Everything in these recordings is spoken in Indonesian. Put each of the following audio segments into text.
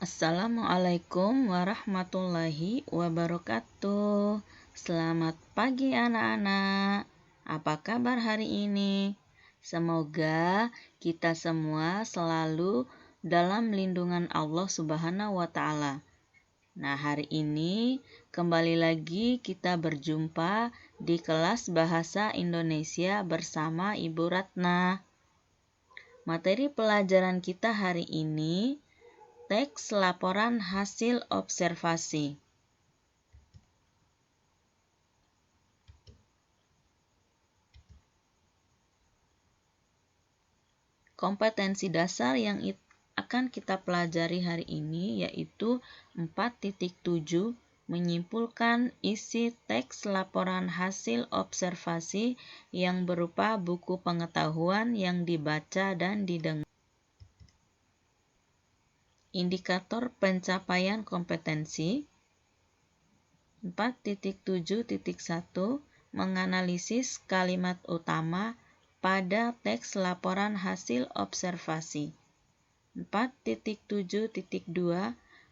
Assalamualaikum warahmatullahi wabarakatuh. Selamat pagi anak-anak. Apa kabar hari ini? Semoga kita semua selalu dalam lindungan Allah Subhanahu wa taala. Nah, hari ini kembali lagi kita berjumpa di kelas Bahasa Indonesia bersama Ibu Ratna. Materi pelajaran kita hari ini teks laporan hasil observasi. Kompetensi dasar yang akan kita pelajari hari ini yaitu 4.7 menyimpulkan isi teks laporan hasil observasi yang berupa buku pengetahuan yang dibaca dan didengar. Indikator pencapaian kompetensi 4.7.1 menganalisis kalimat utama pada teks laporan hasil observasi. 4.7.2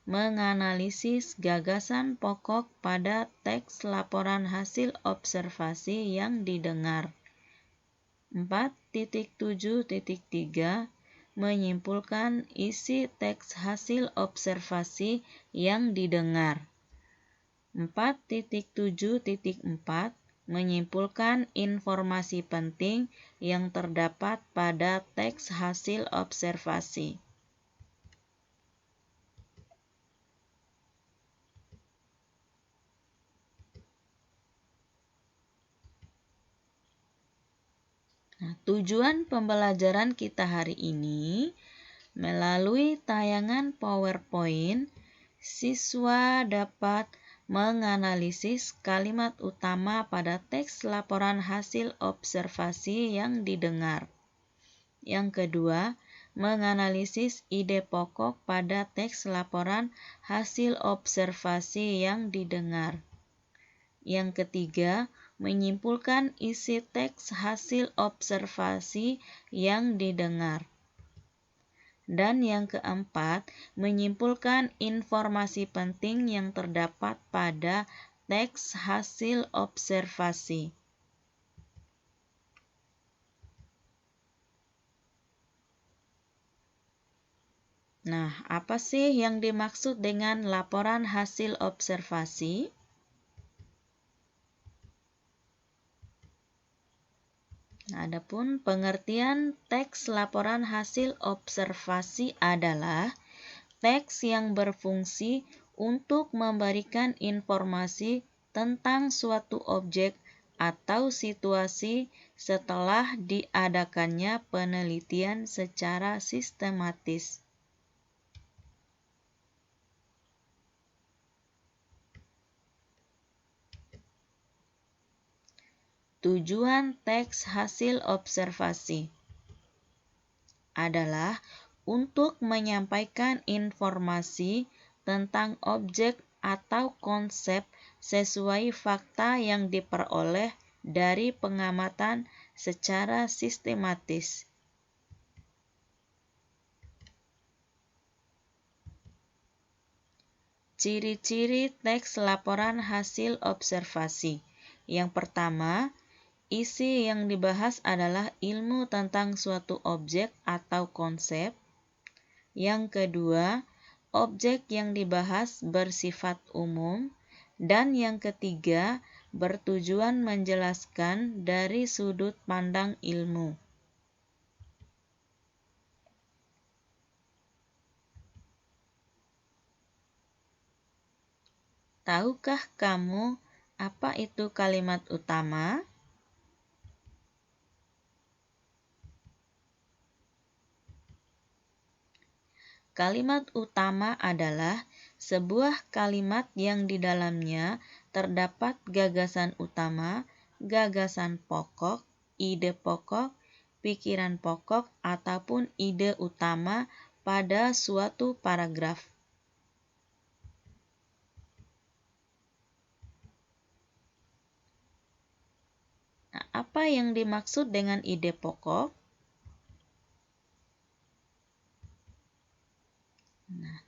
menganalisis gagasan pokok pada teks laporan hasil observasi yang didengar. 4.7.3 menyimpulkan isi teks hasil observasi yang didengar. 4.7.4 menyimpulkan informasi penting yang terdapat pada teks hasil observasi. Nah, tujuan pembelajaran kita hari ini melalui tayangan PowerPoint, siswa dapat menganalisis kalimat utama pada teks laporan hasil observasi yang didengar. Yang kedua, menganalisis ide pokok pada teks laporan hasil observasi yang didengar. Yang ketiga, menyimpulkan isi teks hasil observasi yang didengar. Dan yang keempat, menyimpulkan informasi penting yang terdapat pada teks hasil observasi. Nah, apa sih yang dimaksud dengan laporan hasil observasi? Adapun pengertian teks laporan hasil observasi adalah teks yang berfungsi untuk memberikan informasi tentang suatu objek atau situasi setelah diadakannya penelitian secara sistematis. Tujuan teks hasil observasi adalah untuk menyampaikan informasi tentang objek atau konsep sesuai fakta yang diperoleh dari pengamatan secara sistematis. Ciri-ciri teks laporan hasil observasi. Yang pertama, isi yang dibahas adalah ilmu tentang suatu objek atau konsep. Yang kedua, objek yang dibahas bersifat umum. Dan yang ketiga, bertujuan menjelaskan dari sudut pandang ilmu. Tahukah kamu apa itu kalimat utama? Kalimat utama adalah sebuah kalimat yang di dalamnya terdapat gagasan utama, gagasan pokok, ide pokok, pikiran pokok, ataupun ide utama pada suatu paragraf. Nah, apa yang dimaksud dengan ide pokok? Nah,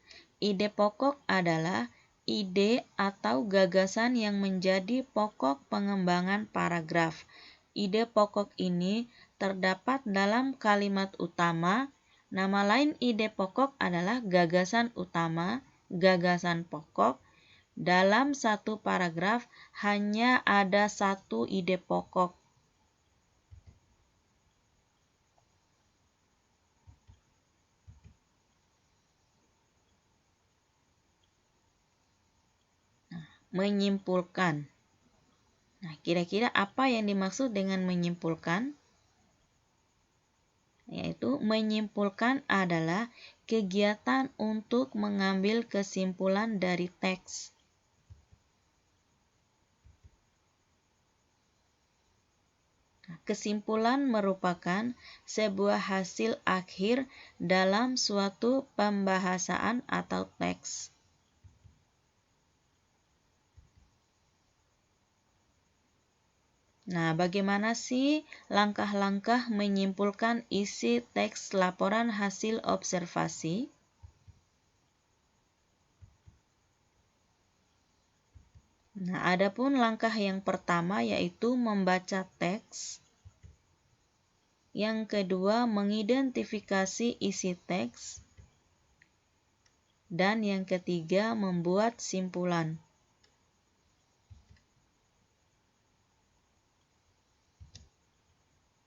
ide pokok adalah ide atau gagasan yang menjadi pokok pengembangan paragraf. Ide pokok ini terdapat dalam kalimat utama. Nama lain ide pokok adalah gagasan utama, gagasan pokok. Dalam satu paragraf hanya ada satu ide pokok. Menyimpulkan. Nah, kira-kira apa yang dimaksud dengan menyimpulkan? Yaitu menyimpulkan adalah kegiatan untuk mengambil kesimpulan dari teks. Kesimpulan merupakan sebuah hasil akhir dalam suatu pembahasan atau teks. Nah, bagaimana sih langkah-langkah menyimpulkan isi teks laporan hasil observasi? Nah, adapun langkah yang pertama yaitu membaca teks. Yang kedua, mengidentifikasi isi teks. Dan yang ketiga, membuat simpulan.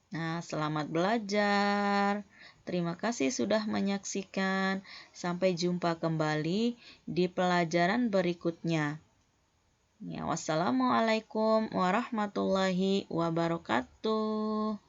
Nah, selamat belajar. Terima kasih sudah menyaksikan. Sampai jumpa kembali di pelajaran berikutnya. Ya, wassalamualaikum warahmatullahi wabarakatuh.